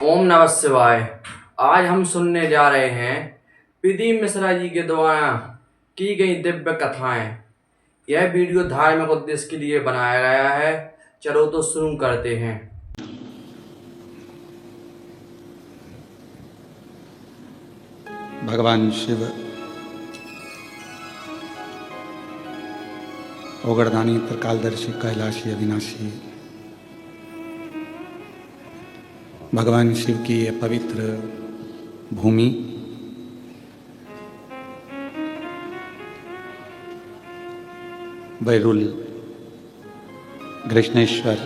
ओम नमः शिवाय। आज हम सुनने जा रहे हैं प्रदीप मिश्रा जी के द्वारा की गई दिव्य कथाएं। यह वीडियो धार्मिक उद्देश्य के लिए बनाया गया है। चलो तो शुरू करते हैं। भगवान शिव ओगरदानी त्रिकालदर्शी कैलाशी अविनाशी भगवान शिव की यह पवित्र भूमि बैरुल कृष्णेश्वर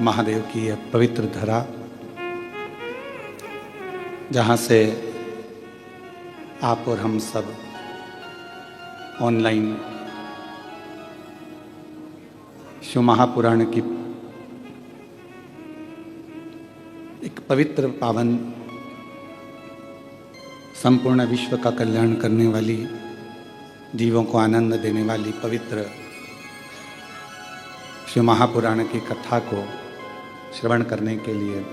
महादेव की यह पवित्र धरा, जहाँ से आप और हम सब ऑनलाइन शिव महापुराण की एक पवित्र पावन संपूर्ण विश्व का कल्याण करने वाली, जीवों को आनंद देने वाली पवित्र शिव महापुराण की कथा को श्रवण करने के लिए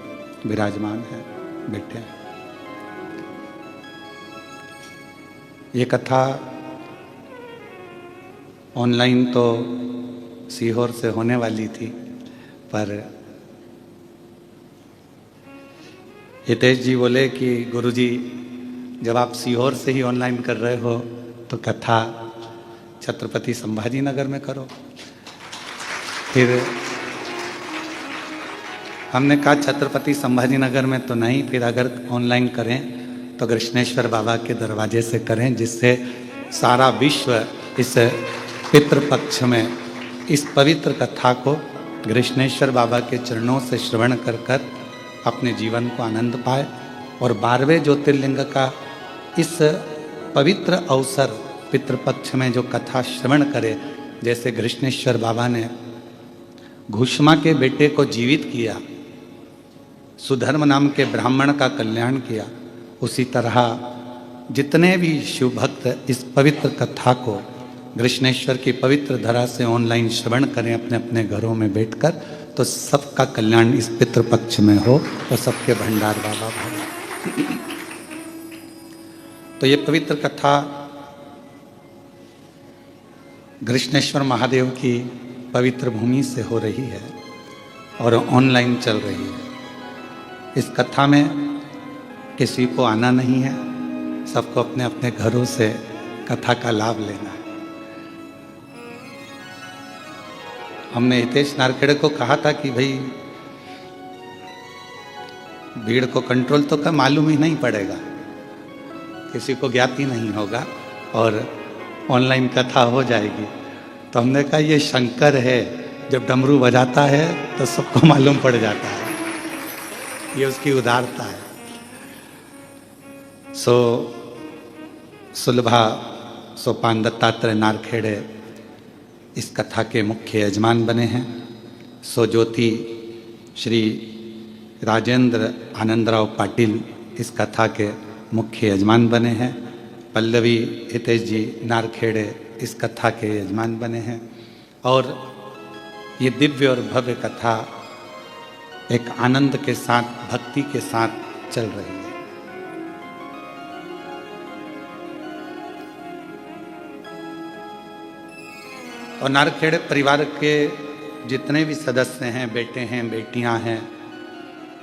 विराजमान है, बैठे हैं। ये कथा ऑनलाइन तो सीहोर से होने वाली थी, पर हितेश जी बोले कि गुरुजी जब आप सीहोर से ही ऑनलाइन कर रहे हो तो कथा छत्रपति संभाजी नगर में करो। फिर हमने कहा छत्रपति संभाजी नगर में तो नहीं, फिर अगर ऑनलाइन करें तो कृष्णेश्वर बाबा के दरवाजे से करें, जिससे सारा विश्व इस पितृपक्ष में इस पवित्र कथा को कृष्णेश्वर बाबा के चरणों से श्रवण कर कर अपने जीवन को आनंद पाए और 12वें ज्योतिर्लिंग का इस पवित्र अवसर पितृपक्ष में जो कथा श्रवण करे। जैसे कृष्णेश्वर बाबा ने घुष्मा के बेटे को जीवित किया, सुधर्म नाम के ब्राह्मण का कल्याण किया, उसी तरह जितने भी शिव भक्त इस पवित्र कथा को कृष्णेश्वर की पवित्र धरा से ऑनलाइन श्रवण करें अपने अपने घरों में बैठकर, तो सबका कल्याण इस पितृपक्ष में हो और सबके भंडार बाबा भाई। तो ये पवित्र कथा कृष्णेश्वर महादेव की पवित्र भूमि से हो रही है और ऑनलाइन चल रही है। इस कथा में किसी को आना नहीं है, सबको अपने अपने घरों से कथा का लाभ लेना है। हमने हितेश नारखेड़े को कहा था कि भाई भीड़ को कंट्रोल तो का मालूम ही नहीं पड़ेगा, किसी को ज्ञात ही नहीं होगा और ऑनलाइन कथा हो जाएगी। तो हमने कहा ये शंकर है, जब डमरू बजाता है तो सबको मालूम पड़ जाता है, ये उसकी उदारता है। सो सुलभा सोपान दत्तात्रेय नारखेड़े इस कथा के मुख्य यजमान बने हैं। सो ज्योति श्री राजेंद्र आनंदराव पाटिल इस कथा के मुख्य यजमान बने हैं। पल्लवी हितेश जी नारखेड़े इस कथा के यजमान बने हैं। और ये दिव्य और भव्य कथा एक आनंद के साथ, भक्ति के साथ चल रही है। और नारखेड़े परिवार के जितने भी सदस्य हैं, बेटे हैं, बेटियां हैं,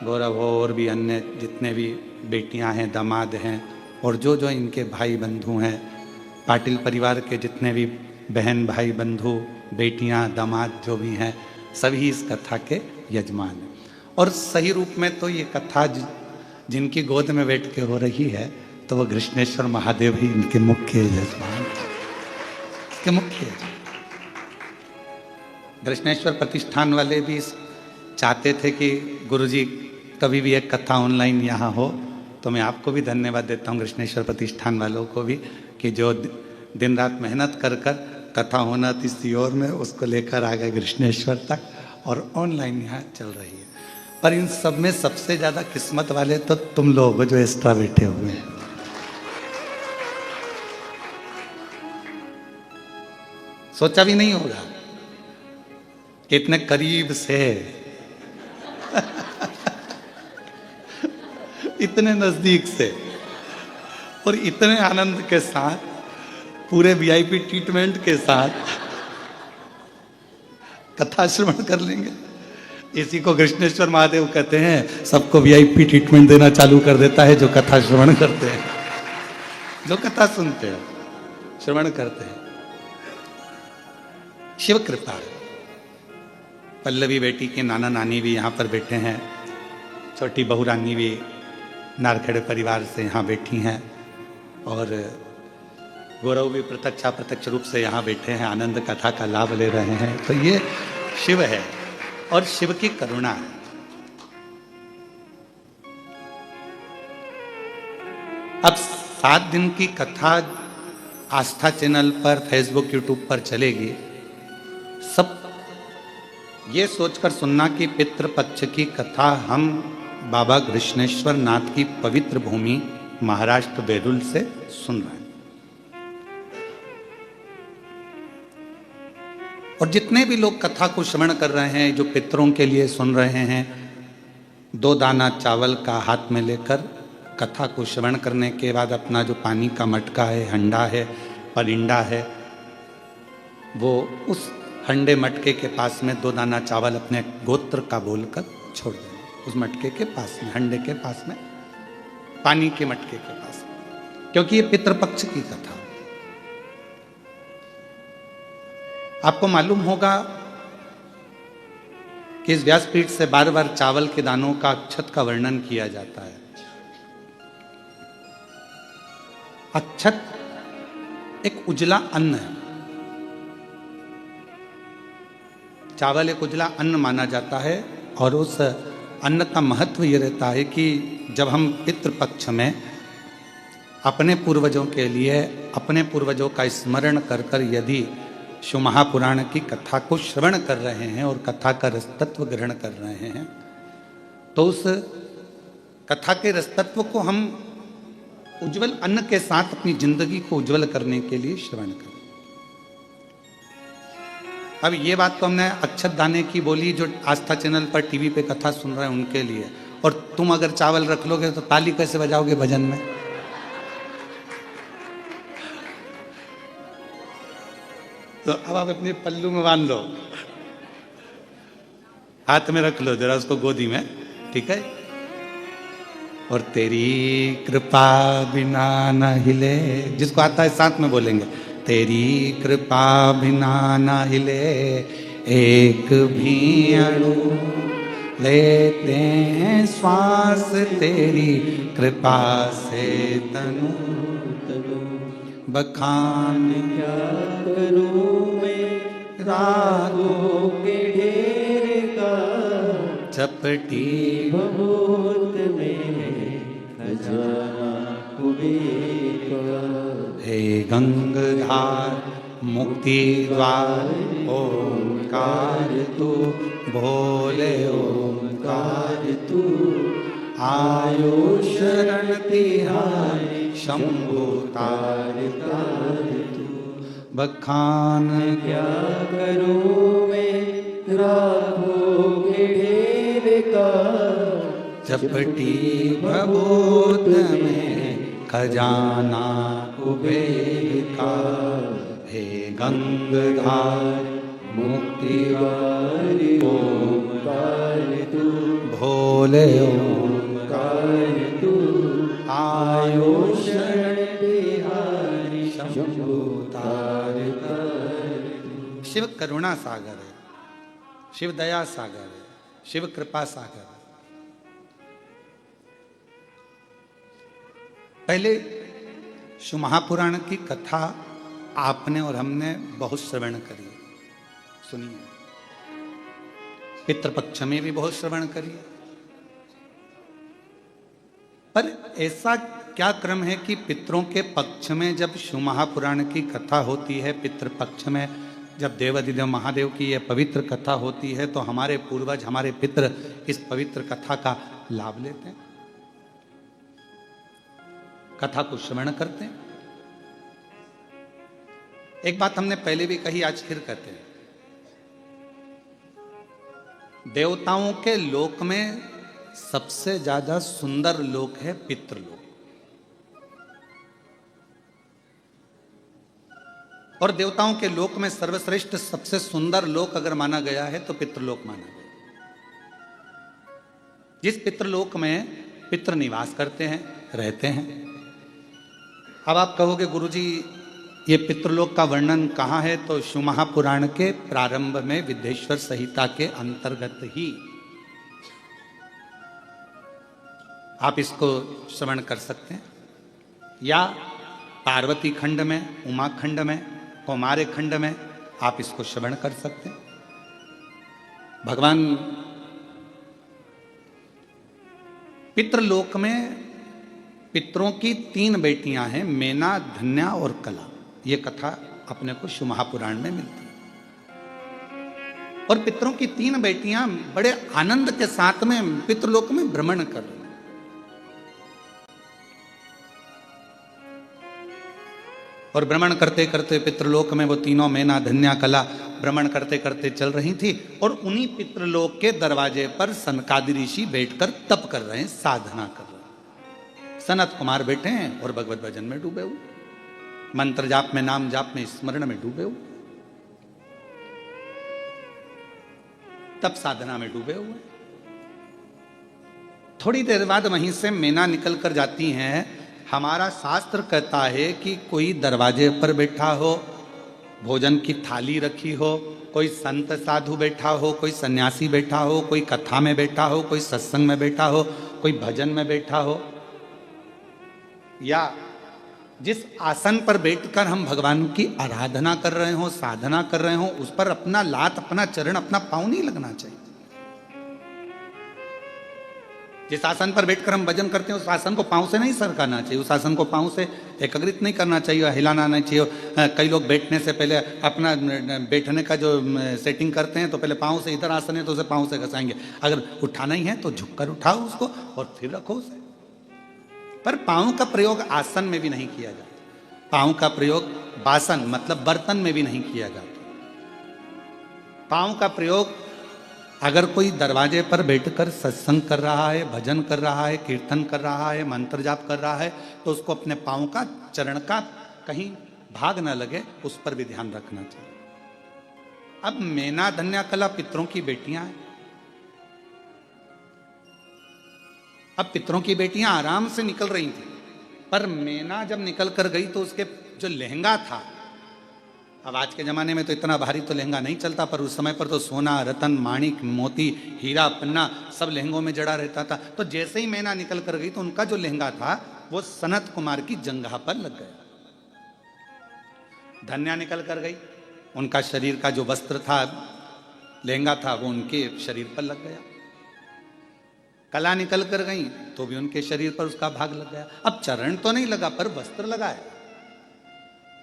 गौरव हो और भी अन्य जितने भी बेटियां हैं, दामाद हैं, और जो जो इनके भाई बंधु हैं, पाटिल परिवार के जितने भी बहन भाई बंधु, बेटियां, दामाद जो भी हैं, सभी इस कथा के यजमान हैं। और सही रूप में तो ये कथा जिनकी गोद में बैठ के हो रही है, तो वो कृष्णेश्वर महादेव ही इनके मुख्य यजमान, इसके मुख्य यजमान। कृष्णेश्वर प्रतिष्ठान वाले भी चाहते थे कि गुरुजी कभी भी एक कथा ऑनलाइन यहाँ हो, तो मैं आपको भी धन्यवाद देता हूँ, कृष्णेश्वर प्रतिष्ठान वालों को भी, कि जो दिन रात मेहनत कर कर कथा होना थी सीहोर में, उसको लेकर आ गए कृष्णेश्वर तक और ऑनलाइन यहाँ चल रही है। पर इन सब में सबसे ज़्यादा किस्मत वाले तो तुम लोग जो एक्स्ट्रा बैठे हुए हैं। सोचा भी नहीं होगा कि इतने करीब से इतने नजदीक से और इतने आनंद के साथ, पूरे वीआईपी ट्रीटमेंट के साथ कथा श्रवण कर लेंगे। इसी को कृष्णेश्वर महादेव कहते हैं, सबको वीआईपी ट्रीटमेंट देना चालू कर देता है जो कथा श्रवण करते हैं, जो कथा सुनते हैं, श्रवण करते हैं। शिव कृपा। पल्लवी बेटी के नाना नानी भी यहाँ पर बैठे हैं, छोटी बहू रानी भी नारखेड़े परिवार से यहाँ बैठी हैं, और गौरव भी प्रत्यक्ष रूप से यहाँ बैठे हैं, आनंद कथा का लाभ ले रहे हैं। तो ये शिव है और शिव की करुणा है। अब 7 दिन की कथा आस्था चैनल पर, फेसबुक, यूट्यूब पर चलेगी। सब ये सोचकर सुनना कि पितृपक्ष की कथा हम बाबा कृष्णेश्वर नाथ की पवित्र भूमि महाराष्ट्र बेरुल से सुन रहे हैं। और जितने भी लोग कथा को श्रवण कर रहे हैं, जो पितरों के लिए सुन रहे हैं, 2 दाना चावल का हाथ में लेकर कथा को श्रवण करने के बाद अपना जो पानी का मटका है, हंडा है, परिंडा है, वो उस हंडे मटके के पास में 2 दाना चावल अपने गोत्र का बोलकर छोड़ दें। उस मटके के पास में, हंडे के पास में, पानी के मटके के पास में, क्योंकि ये पितृपक्ष की कथा। आपको मालूम होगा कि इस व्यासपीठ से बार बार चावल के दानों का, अक्षत का वर्णन किया जाता है। अक्षत एक उजला अन्न है। चावल एक उजला अन्न माना जाता है, और उस अन्न का महत्व ये रहता है कि जब हम पितृपक्ष में अपने पूर्वजों के लिए, अपने पूर्वजों का स्मरण कर कर यदि शिव महापुराण की कथा को श्रवण कर रहे हैं और कथा का रसतत्व ग्रहण कर रहे हैं, तो उस कथा के रसतत्व को हम उज्जवल अन्न के साथ अपनी जिंदगी को उज्जवल करने के लिए श्रवण करें। अब ये बात तो हमने अक्षत दाने की बोली, जो आस्था चैनल पर टीवी पे कथा सुन रहे हैं उनके लिए। और तुम अगर चावल रख लोगे तो ताली कैसे बजाओगे भजन में? तो अब आप अपने पल्लू में बांध लो, हाथ में रख लो जरा उसको गोदी में, ठीक है? और तेरी कृपा बिना न हिले, जिसको आता है साथ में बोलेंगे, तेरी कृपा बिना न हिले एक भी अणु, लेते हैं श्वास तेरी कृपा से तनु, बखान क्या करूं मैं रागों के ढेर का, चपटी भभूत में खजाना कुबेर का। हे गंगाधार मुक्ति द्वार ओंकार तू, भोले ओंकार तू, आयो शरण तिहारी शंभु तार तार तू, बखान क्या करूं मैं रागों के ढेर का, चपटी भभूत में खजाना कुबेर का। हे गंगाधार मुक्ति वारी ओंकार तू, भोले ओंकार तू, आयो शरण तिहारी शंभु तार तार तू। शिव करुणा सागर है, शिव दया सागर है, शिव कृपा सागर है। पहले शिव महापुराण की कथा आपने और हमने बहुत श्रवण करी, सुनिए। पितृपक्ष में भी बहुत श्रवण करिए। पर ऐसा क्या क्रम है कि पितरों के पक्ष में जब शिव महापुराण की कथा होती है, पितृपक्ष में जब देवाधिदेव महादेव की यह पवित्र कथा होती है, तो हमारे पूर्वज, हमारे पितर इस पवित्र कथा का लाभ लेते हैं, कथा को श्रवण करते हैं। एक बात हमने पहले भी कही, आज फिर कहते हैं, देवताओं के लोक में सबसे ज्यादा सुंदर लोक है पितृलोक। और देवताओं के लोक में सर्वश्रेष्ठ सबसे सुंदर लोक अगर माना गया है तो पितृलोक माना गया। जिस पितृलोक में पितृ निवास करते हैं, रहते हैं। अब आप कहोगे गुरुजी ये पितृलोक का वर्णन कहाँ है? तो शिव महापुराण के प्रारंभ में विद्येश्वर संहिता के अंतर्गत ही आप इसको श्रवण कर सकते हैं, या पार्वती खंड में, उमा खंड में, कौमार्य खंड में आप इसको श्रवण कर सकते हैं। भगवान पितृलोक में पितरों की 3 बेटियां हैं, मेना, धन्या और कला। ये कथा अपने को शिव महापुराण में मिलती है। और पितरों की 3 बेटियां बड़े आनंद के साथ में पितृलोक में भ्रमण कर रही। और भ्रमण करते करते पितृलोक में वो तीनों, मेना, धन्या, कला, भ्रमण करते करते चल रही थी। और उन्हीं पितृलोक के दरवाजे पर सनकादि ऋषि बैठकर तप कर रहे हैं, साधना कर रहे हैं। सनत कुमार बैठे हैं और भगवत भजन में डूबे हुए, मंत्र जाप में, नाम जाप में, स्मरण में डूबे हुए, तप साधना में डूबे हुए। थोड़ी देर बाद वहीं से मेना निकल कर जाती हैं। हमारा शास्त्र कहता है कि कोई दरवाजे पर बैठा हो, भोजन की थाली रखी हो, कोई संत साधु बैठा हो, कोई सन्यासी बैठा हो, कोई कथा में बैठा हो, कोई सत्संग में बैठा हो, कोई भजन में बैठा हो, या जिस आसन पर बैठकर हम भगवान की आराधना कर रहे हो, साधना कर रहे हो, उस पर अपना लात, अपना चरण, अपना पांव नहीं लगना चाहिए। जिस आसन पर बैठकर हम भजन करते हैं उस आसन को पांव से नहीं सरकाना चाहिए, उस आसन को पांव से एकत्रित नहीं करना चाहिए, हिलाना नहीं चाहिए। कई लोग बैठने से पहले अपना बैठने का जो सेटिंग करते हैं तो पहले पांव से, इधर आसन है तो उसे पांव से घसाएंगे। अगर उठाना ही है तो झुककर उठाओ उसको और फिर रखो उसे। पर पांव का प्रयोग आसन में भी नहीं किया जाता, पांव का प्रयोग बासन मतलब बर्तन में भी नहीं किया जाता। पांव का प्रयोग अगर कोई दरवाजे पर बैठकर सत्संग कर रहा है, भजन कर रहा है, कीर्तन कर रहा है, मंत्र जाप कर रहा है, तो उसको अपने पांव का, चरण का कहीं भाग न लगे, उस पर भी ध्यान रखना चाहिए। अब मेना, धन्या, कला पितरों की बेटियां हैं। अब पितरों की बेटियां आराम से निकल रही थी, पर मेना जब निकल कर गई तो उसके जो लहंगा था, अब आज के ज़माने में तो इतना भारी तो लहंगा नहीं चलता, पर उस समय पर तो सोना, रतन, माणिक, मोती, हीरा, पन्ना सब लहंगों में जड़ा रहता था। तो जैसे ही मैना निकल कर गई तो उनका जो लहंगा था वो सनत कुमार की जंघा पर लग गया। धन्या निकल कर गई, उनका शरीर का जो वस्त्र था, लहंगा था, वो उनके शरीर पर लग गया। कला निकल कर गई तो भी उनके शरीर पर उसका भाग लग गया। अब चरण तो नहीं लगा पर वस्त्र लगा है।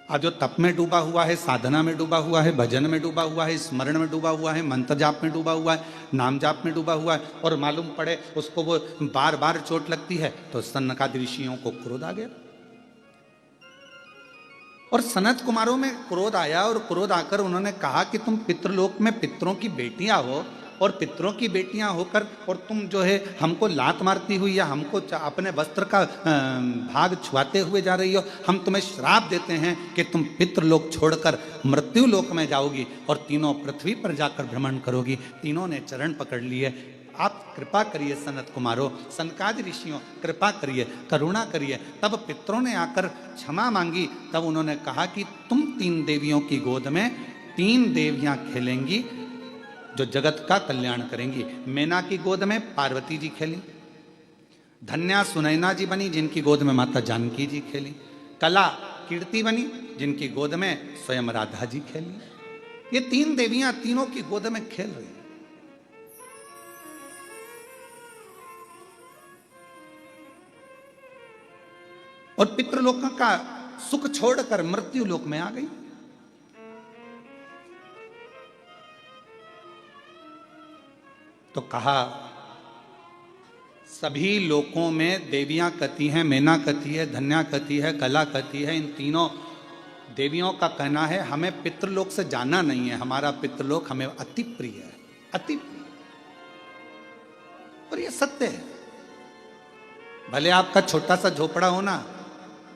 आज जो तप में डूबा हुआ है, साधना में डूबा हुआ है, भजन में डूबा हुआ है, स्मरण में डूबा हुआ है, मंत्र जाप में डूबा हुआ है, नाम जाप में डूबा हुआ है, और मालूम पड़े उसको वो बार बार चोट लगती है तो सनकादि ऋषियों को क्रोध आ गया। और सनत कुमारों में क्रोध आया, और क्रोध आकर उन्होंने कहा कि तुम पितृलोक में पितरों की बेटियां हो, और पितरों की बेटियां होकर और तुम जो है हमको लात मारती हुई या हमको अपने वस्त्र का भाग छुआते हुए जा रही हो। हम तुम्हें श्राप देते हैं कि तुम पितृलोक छोड़कर मृत्यु लोक में जाओगी और तीनों पृथ्वी पर जाकर भ्रमण करोगी। तीनों ने चरण पकड़ लिए। आप कृपा करिए सनत कुमारों, सनकादि ऋषियों, कृपा करिए, करुणा करिए। तब पितरों ने आकर क्षमा मांगी। तब उन्होंने कहा कि तुम 3 देवियों की गोद में 3 देवियां खेलेंगी जो जगत का कल्याण करेंगी। मेना की गोद में पार्वती जी खेली, धन्या सुनैना जी बनी जिनकी गोद में माता जानकी जी खेली, कला कीर्ति बनी जिनकी गोद में स्वयं राधा जी खेली। ये 3 देवियां तीनों की गोद में खेल रही। और पितृलोक का सुख छोड़कर मृत्यु लोक में आ गई। तो कहा सभी लोकों में देवियां कहती हैं, मेना कहती है, धन्या कहती है, कला कहती है। इन तीनों देवियों का कहना है हमें पितृलोक से जाना नहीं है, हमारा पितृलोक हमें अति प्रिय है, अति प्रिय। और ये सत्य है। भले आपका छोटा सा झोपड़ा हो ना,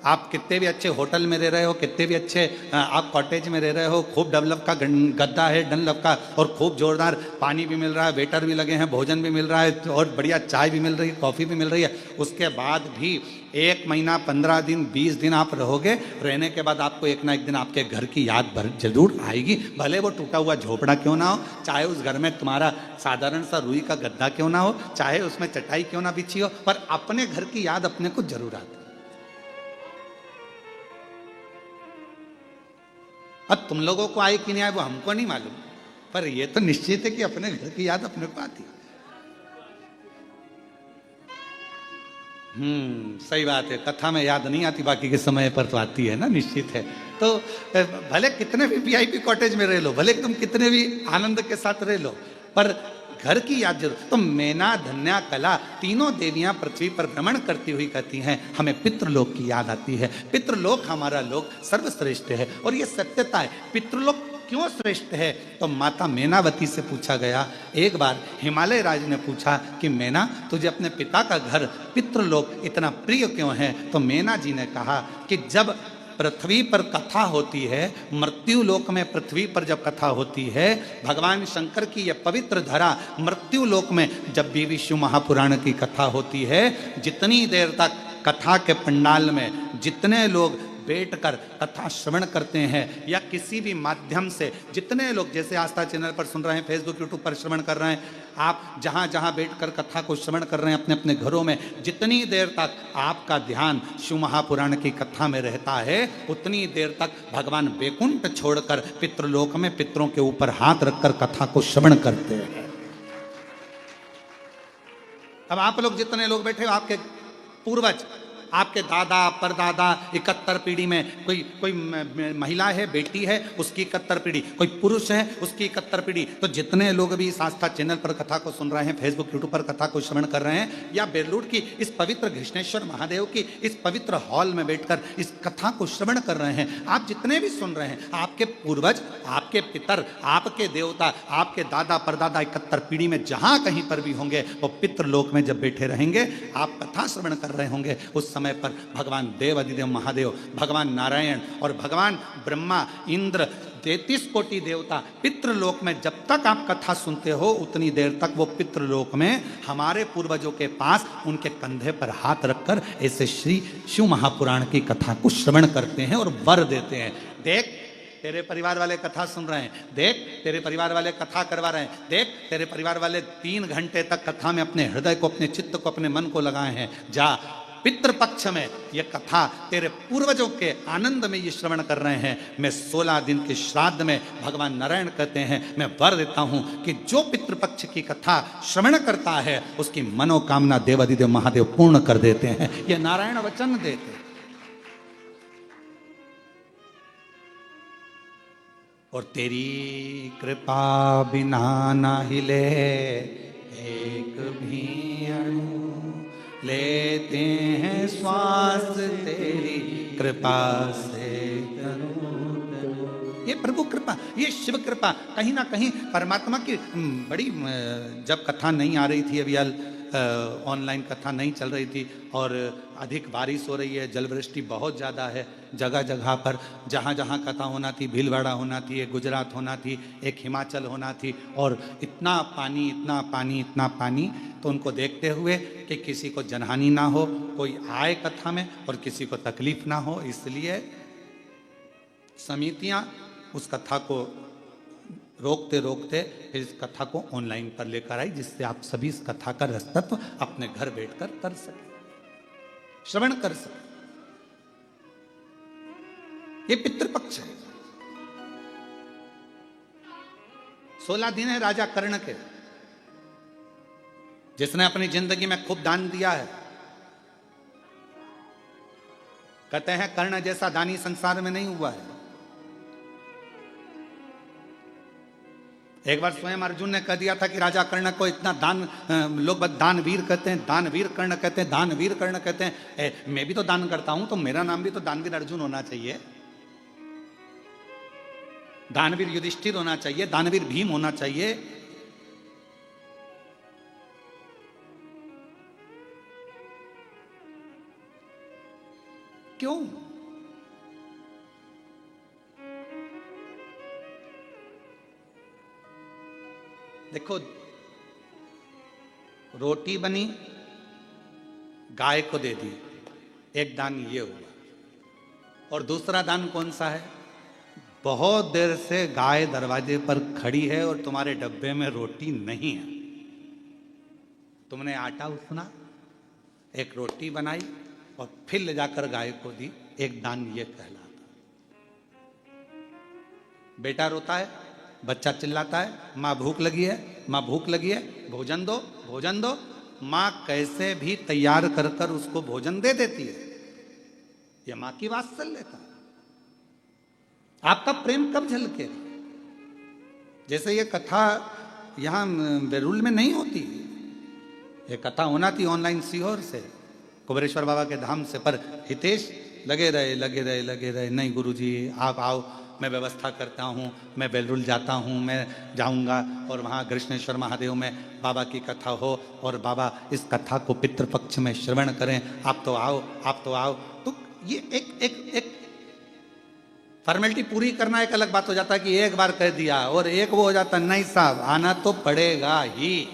आप कितने भी अच्छे होटल में रह रहे हो, कितने भी अच्छे आप कॉटेज में रह रहे हो, खूब डेवलप का गद्दा है डनलप का, और खूब जोरदार पानी भी मिल रहा है, वेटर भी लगे हैं, भोजन भी मिल रहा है, और बढ़िया चाय भी मिल रही है, कॉफ़ी भी मिल रही है, उसके बाद भी 1 महीना 15 दिन 20 दिन आप रहोगे, रहने के बाद आपको एक ना एक दिन आपके घर की याद जरूर आएगी। भले वो टूटा हुआ झोपड़ा क्यों ना हो, चाहे उस घर में तुम्हारा साधारण सा रुई का गद्दा क्यों ना हो, चाहे उसमें चटाई क्यों ना बिछी हो, पर अपने घर की याद अपने को जरूर आती। अब तुम लोगों को आए कि नहीं आए वो हमको नहीं मालूम, पर ये तो निश्चित है कि अपने घर की याद अपने को आती। सही बात है, कथा में याद नहीं आती, बाकी के समय पर तो आती है ना, निश्चित है। तो भले कितने भी वीआईपी कॉटेज में रह लो, भले तुम कितने भी आनंद के साथ रह लो, पर घर की याद जरूर। तो मैना धन्या कला तीनों देवियां पृथ्वी पर भ्रमण करती हुई कहती हैं हमें पितृलोक की याद आती है। पितृलोक हमारा लोक सर्वश्रेष्ठ है, और ये सत्यता है। पितृलोक क्यों श्रेष्ठ है, तो माता मैनावती से पूछा गया। एक बार हिमालय राज ने पूछा कि मैना, तुझे अपने पिता का घर पितृलोक इतना प्रिय क्यों है? तो मैना जी ने कहा कि जब पृथ्वी पर कथा होती है, मृत्यु लोक में पृथ्वी पर जब कथा होती है, भगवान शंकर की यह पवित्र धरा मृत्यु लोक में जब भी विष्णु महापुराण की कथा होती है, जितनी देर तक कथा के पंडाल में जितने लोग बैठकर कथा श्रवण करते हैं, या किसी भी माध्यम से जितने लोग, जैसे आस्था चैनल पर सुन रहे हैं, फेसबुक यूट्यूब पर श्रवण कर रहे हैं, आप जहां जहां बैठकर कथा को श्रवण कर रहे हैं अपने अपने घरों में, जितनी देर तक आपका ध्यान शिव महापुराण की कथा में रहता है, उतनी देर तक भगवान वैकुंठ छोड़कर पितृलोक में पितरों के ऊपर हाथ रखकर कथा को श्रवण करते हैं। अब आप लोग जितने लोग बैठे हो, आपके पूर्वज, आपके दादा परदादा 71 पीढ़ी में, कोई महिला है, बेटी है, उसकी 71 पीढ़ी, कोई पुरुष है, उसकी 71 पीढ़ी। तो जितने लोग भी इस आस्था चैनल पर कथा को सुन रहे हैं, फेसबुक यूट्यूब पर कथा को श्रवण कर रहे हैं, या बेलूर की इस पवित्र घृष्णेश्वर महादेव की इस पवित्र हॉल में बैठकर इस कथा को श्रवण कर रहे हैं, आप जितने भी सुन रहे हैं, आपके पूर्वज, आपके पितर, आपके देवता, आपके दादा परदादा 71 पीढ़ी में जहां कहीं पर भी होंगे, वो पितृलोक में जब बैठे रहेंगे, आप कथा श्रवण कर रहे होंगे, उस समय पर भगवान देव अधिदेव महादेव, भगवान नारायण और भगवान ब्रह्मा, इंद्र, 33 कोटि देवता पितृलोक में जब तक आप कथा सुनते हो, उतनी देर तक वो पितृलोक में हमारे पूर्वजों के पास उनके कंधे पर हाथ रखकर ऐसे श्री शिव महापुराण की कथा को श्रवण करते हैं और वर देते हैं। देख तेरे परिवार वाले कथा सुन रहे हैं, देख तेरे परिवार वाले कथा करवा रहे हैं, देख तेरे परिवार वाले 3 घंटे तक कथा में अपने हृदय को, अपने चित्त को, अपने मन को लगाए हैं। जा पितृपक्ष में ये कथा तेरे पूर्वजों के आनंद में ये श्रवण कर रहे हैं। मैं 16 दिन के श्राद्ध में भगवान नारायण कहते हैं, मैं वर देता हूं कि जो पितृपक्ष की कथा श्रवण करता है उसकी मनोकामना देवाधिदेव महादेव पूर्ण कर देते हैं। ये नारायण वचन देते हैं। और तेरी कृपा बिना ना हिले एक भी अणु, लेते हैं श्वास तेरी कृपा से करूं। ये प्रभु कृपा, ये शिव कृपा, कहीं ना कहीं परमात्मा की बड़ी, जब कथा नहीं आ रही थी, अभी ऑनलाइन कथा नहीं चल रही थी और अधिक बारिश हो रही है, जलवृष्टि बहुत ज़्यादा है जगह जगह पर, जहाँ जहाँ कथा होना थी, भीलवाड़ा होना थी, एक गुजरात होना थी, एक हिमाचल होना थी, और इतना पानी, इतना पानी, इतना पानी। तो उनको देखते हुए कि किसी को जनहानि ना हो, कोई आए कथा में और किसी को तकलीफ ना हो, इसलिए समितियाँ उस कथा को रोकते रोकते फिर इस कथा को ऑनलाइन पर लेकर आई, जिससे आप सभी इस कथा का रसतत्व अपने घर बैठकर कर सके, श्रवण कर सके। ये पितृपक्ष है। 16 दिन है राजा कर्ण के, जिसने अपनी जिंदगी में खूब दान दिया है। कहते हैं कर्ण जैसा दानी संसार में नहीं हुआ है। एक बार स्वयं अर्जुन ने कह दिया था कि राजा कर्ण को इतना दान, लोग बस दानवीर कहते हैं, दानवीर कर्ण कहते हैं, दानवीर कर्ण कहते हैं। मैं भी तो दान करता हूं, तो मेरा नाम भी तो दानवीर अर्जुन होना चाहिए, दानवीर युधिष्ठिर होना चाहिए, दानवीर भीम होना चाहिए। क्यों? देखो, रोटी बनी, गाय को दे दी, एक दान ये हुआ। और दूसरा दान कौन सा है? बहुत देर से गाय दरवाजे पर खड़ी है और तुम्हारे डब्बे में रोटी नहीं है, तुमने आटा उसना, एक रोटी बनाई और फिर ले जाकर गाय को दी, एक दान ये कहलाता। बेटा रोता है, बच्चा चिल्लाता है, माँ भूख लगी है, माँ भूख लगी है, भोजन दो, भोजन दो। माँ कैसे भी तैयार कर कर उसको भोजन दे देती है। ये माँ की वात्सल्यता है। आपका प्रेम कब झलकेगा? जैसे ये कथा यहां बेरुल में नहीं होती, ये कथा होना थी ऑनलाइन सीहोर से, कुबेरेश्वर बाबा के धाम से, पर हितेश लगे रहे, नहीं गुरुजी आप आओ, मैं व्यवस्था करता हूँ, मैं बेलरुल जाता हूँ, मैं जाऊँगा और वहाँ कृष्णेश्वर महादेव में बाबा की कथा हो और बाबा इस कथा को पितृपक्ष में श्रवण करें, आप तो आओ, आप तो आओ। तो ये एक फॉर्मेलिटी पूरी करना एक अलग बात हो जाता है कि एक बार कह दिया और एक वो हो जाता, नहीं साहब आना तो पड़ेगा ही।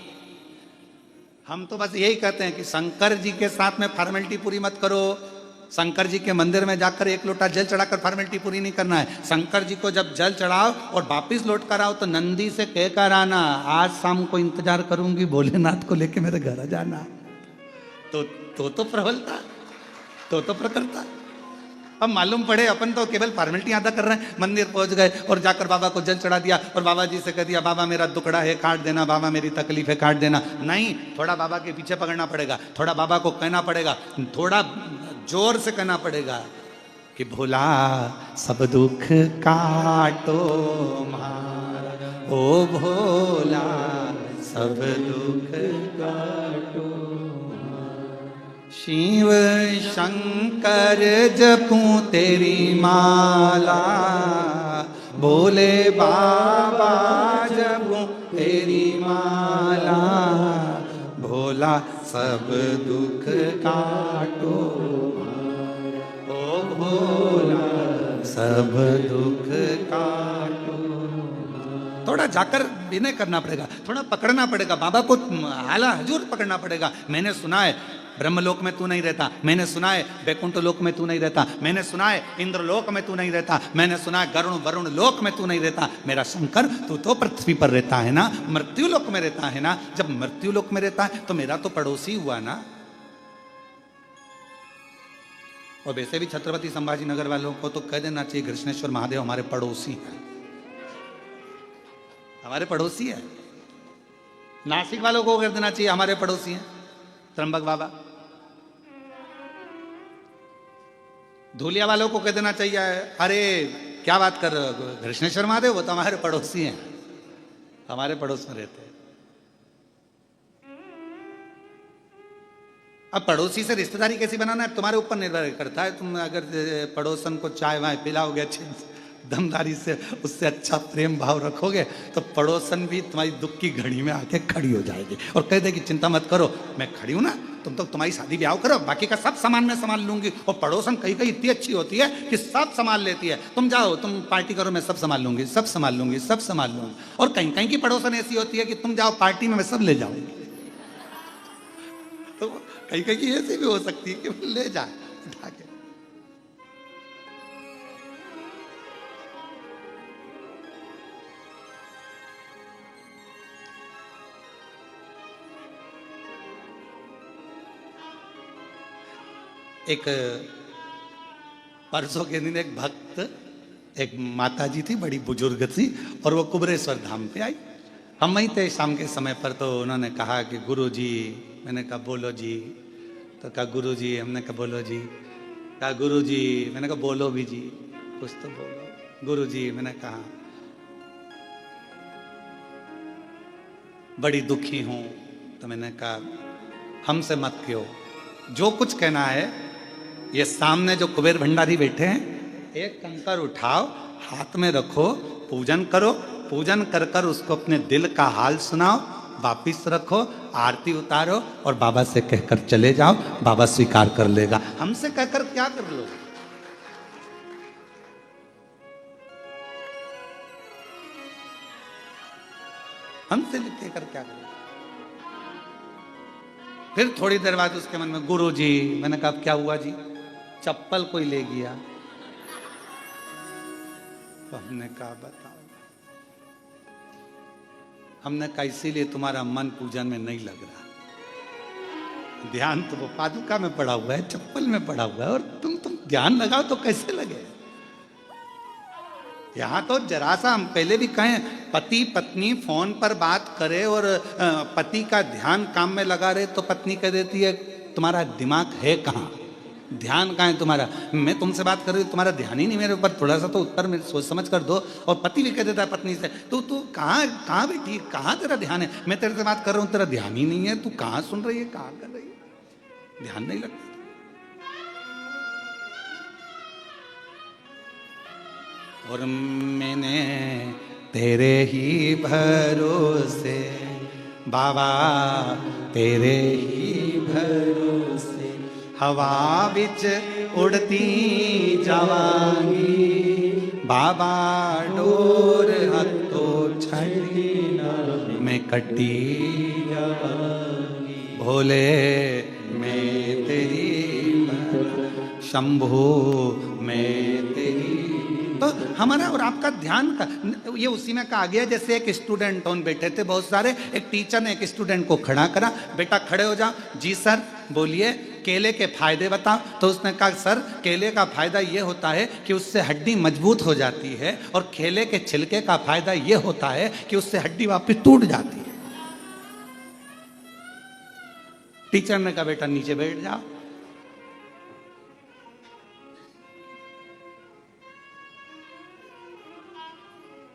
हम तो बस यही कहते हैं कि शंकर जी के साथ में फॉर्मेलिटी पूरी मत करो। शंकर जी के मंदिर में जाकर एक लोटा जल चढ़ाकर फॉर्मेलिटी पूरी नहीं करना है। शंकर जी को जब जल चढ़ाओ और वापिस लौट कर आओ तो नंदी से कहकर आना, आज शाम को इंतजार करूंगी भोलेनाथ को लेके मेरे घर जाना। तो प्रबलता, तो प्रखरता। अब मालूम पड़े अपन तो केवल फॉर्मेलिटी अदा कर रहे हैं, मंदिर पहुंच गए और जाकर बाबा को जल चढ़ा दिया और बाबा जी से कह दिया, बाबा मेरा दुखड़ा है काट देना, बाबा मेरी तकलीफ है काट देना। नहीं, थोड़ा बाबा के पीछे पकड़ना पड़ेगा, थोड़ा बाबा को कहना पड़ेगा, थोड़ा जोर से कहना पड़ेगा कि भोला सब दुख काटो मारा, ओ भोला सब दुख काटो। शिव शंकर जपूं तेरी माला, बोले बाबा जपूं तेरी माला, भोला सब दुख काटो, ओ भोला सब दुख काटो। थोड़ा जाकर विनय करना पड़ेगा, थोड़ा पकड़ना पड़ेगा बाबा को, हाला हजूर पकड़ना पड़ेगा। मैंने सुना है ब्रह्मलोक में तू नहीं रहता, मैंने सुना है वैकुंठ लोक में तू नहीं रहता, मैंने सुना है इंद्रलोक में तू नहीं रहता, मैंने सुना है गरुण वरुण लोक में तू नहीं रहता। मेरा शंकर तू तो पृथ्वी पर रहता है ना, मृत्यु लोक में रहता है ना। जब मृत्यु लोक में रहता है तो मेरा तो पड़ोसी हुआ ना। और वैसे भी छत्रपति संभाजी नगर वालों को तो कह देना चाहिए कृष्णेश्वर महादेव हमारे पड़ोसी हैं, हमारे पड़ोसी है। नासिक वालों को कह देना चाहिए हमारे पड़ोसी हैं त्र्यंबक बाबा। धूलिया वालों को कह देना चाहिए, अरे क्या बात कर रहे हो कृष्णेश्वर महादेव, वो तो हमारे पड़ोसी हैं, हमारे पड़ोस में रहते हैं। अब पड़ोसी से रिश्तेदारी कैसी बनाना है तुम्हारे ऊपर निर्भर करता है। तुम अगर पड़ोसन को चाय वाय पिलाओगे अच्छे दमदारी से, उससे अच्छा प्रेम भाव रखोगे तो पड़ोसन भी तुम्हारी दुख की घड़ी में आके खड़ी हो जाएगी और कह देगी चिंता मत करो, मैं खड़ी हूं ना, तुम तो तुम्हारी शादी ब्याह करो, बाकी का सब सामान मैं संभाल लूंगी। और पड़ोसन कहीं कहीं इतनी अच्छी होती है कि सब संभाल लेती है, तुम जाओ तुम पार्टी करो मैं सब संभाल लूंगी, सब संभाल लूंगी, सब संभाल लूंगी। और कहीं कहीं की पड़ोसन ऐसी होती है कि तुम जाओ पार्टी में मैं सब ले जाऊंगी। तो कहीं कहीं की ऐसी भी हो सकती है कि ले जाए उठा के। एक परसों के दिन एक भक्त, एक माता जी थी बड़ी बुजुर्ग थी और वो कुबेरेश्वर धाम पे आई। हम वहीं थे शाम के समय पर, तो उन्होंने कहा कि गुरु जी, मैंने कहा बोलो जी, तो कहा गुरु जी, हमने कहा बोलो जी, कहा गुरु जी, मैंने कहा बोलो भी जी, कुछ तो बोलो। गुरु जी, मैंने कहा बड़ी दुखी हूं, तो मैंने कहा हमसे मत कहो, जो कुछ कहना है ये सामने जो कुबेर भंडारी बैठे हैं, एक कंकर उठाओ, हाथ में रखो, पूजन करो, पूजन कर कर उसको अपने दिल का हाल सुनाओ, वापिस रखो, आरती उतारो और बाबा से कहकर चले जाओ, बाबा स्वीकार कर लेगा। हमसे कहकर क्या कर लो? हमसे लिख कर क्या करें। फिर थोड़ी देर बाद उसके मन में गुरु जी, मैंने कहा क्या हुआ जी? चप्पल कोई ले गया। तो हमने कहा बताओ। हमने कहा इसीलिए तुम्हारा मन पूजन में नहीं लग रहा, ध्यान तो वो पादुका में पड़ा हुआ है, चप्पल में पड़ा हुआ है, और तुम ध्यान लगाओ तो कैसे लगे। यहां तो जरा सा हम पहले भी कहें, पति पत्नी फोन पर बात करे और पति का ध्यान काम में लगा रहे तो पत्नी कह देती है तुम्हारा दिमाग है कहाँ, ध्यान कहाँ है तुम्हारा, मैं तुमसे बात कर रही हूँ तुम्हारा ध्यान ही नहीं मेरे ऊपर, थोड़ा सा तो उत्तर मेरे सोच समझ कर दो। और पति भी कह देता है पत्नी से तू कहाँ बैठी, कहाँ तेरा ध्यान है, मैं तेरे से बात कर रहा हूँ तेरा ध्यान ही नहीं है, तू कहाँ सुन रही है, कहाँ कर रही है, ध्यान नहीं लगता। और मैंने तेरे ही भरोसे बाबा, तेरे ही भरोसे हवा बिच उड़ती जावांगी बाबा, डोर हथो छड़ी मैं कटी जावांगी, भोले मैं तेरी शंभू मैं तेरी। तो हमारा और आपका ध्यान का ये उसी में कहा गया, जैसे एक स्टूडेंट ऑन बैठे थे बहुत सारे, एक टीचर ने एक स्टूडेंट को खड़ा करा, बेटा खड़े हो जाओ। जी सर बोलिए, केले के फायदे बताओ। तो उसने कहा सर केले का फायदा ये होता है कि उससे हड्डी मजबूत हो जाती है, और केले के छिलके का फायदा ये होता है कि उससे हड्डी वापस टूट जाती है। टीचर ने कहा बेटा नीचे बैठ जाओ।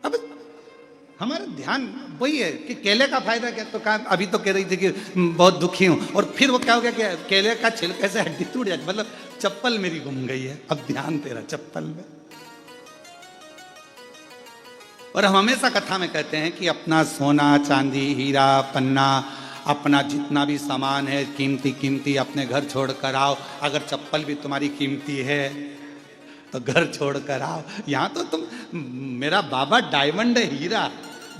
अब हमारा ध्यान वही है कि केले का फायदा क्या, तो कहा अभी तो कह रही थी कि बहुत दुखी हूं, और फिर वो क्या हो गया कि केले का छिलके से हड्डी टूट जाती, मतलब चप्पल मेरी गुम गई है, अब ध्यान तेरा चप्पल में। और हम हमेशा कथा में कहते हैं कि अपना सोना चांदी हीरा पन्ना, अपना जितना भी सामान है कीमती कीमती अपने घर छोड़ कर आओ। अगर चप्पल भी तुम्हारी कीमती है तो घर छोड़ कर आओ। यहाँ तो तुम, मेरा बाबा डायमंड है, हीरा,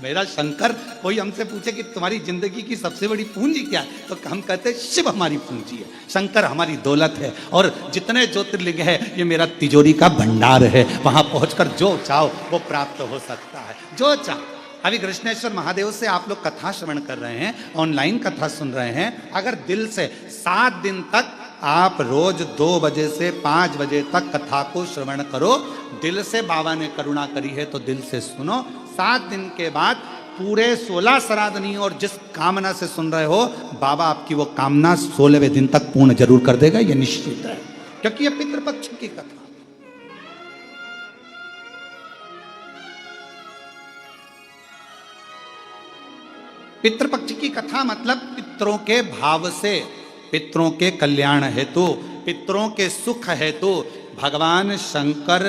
मेरा शंकर कोई हमसे पूछे कि तुम्हारी जिंदगी की सबसे बड़ी पूंजी क्या है, तो हम कहते हैं शिव हमारी पूंजी है, शंकर हमारी दौलत है, और जितने ज्योतिर्लिंग है ये मेरा तिजोरी का भंडार है। वहां पहुंचकर जो चाहो वो प्राप्त हो सकता है, जो चाहो। अभी कृष्णेश्वर महादेव से आप लोग कथा श्रवण कर रहे हैं, ऑनलाइन कथा सुन रहे हैं। अगर दिल से 7 दिन तक आप रोज 2 बजे से 5 बजे तक कथा को श्रवण करो, दिल से बाबा ने करुणा करी है तो दिल से सुनो। 7 दिन के बाद पूरे 16 श्राद्ध नहीं, और जिस कामना से सुन रहे हो बाबा आपकी वो कामना 16वें दिन तक पूर्ण जरूर कर देगा, ये निश्चित है, क्योंकि ये पितृपक्ष की कथा। पितृपक्ष की कथा मतलब पितरों के भाव से, पितरों के कल्याण हेतु, पितरों के सुख हेतु भगवान शंकर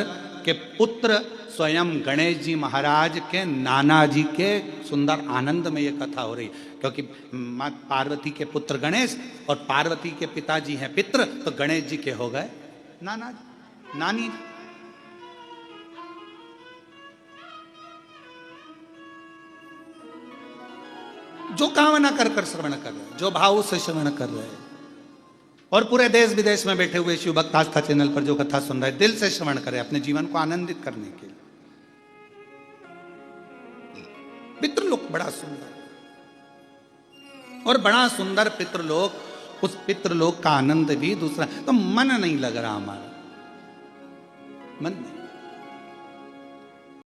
के पुत्र स्वयं गणेश जी महाराज के नाना जी के सुंदर आनंद में ये कथा हो रही, क्योंकि माँ पार्वती के पुत्र गणेश और पार्वती के पिताजी हैं पितृ, तो गणेश जी के हो गए नाना जी, नानी। जो कामना कर कर श्रवण कर रहे, जो भाव से श्रवण कर रहे हैं, और पूरे देश विदेश में बैठे हुए शिव भक्त आस्था चैनल पर जो कथा सुन रहे हैं, दिल से श्रवण करें अपने जीवन को आनंदित करने के लिए। पितृलोक बड़ा सुंदर, और बड़ा सुंदर पितृलोक, उस पितृलोक का आनंद भी दूसरा। तो मन नहीं लग रहा हमारा, मन नहीं।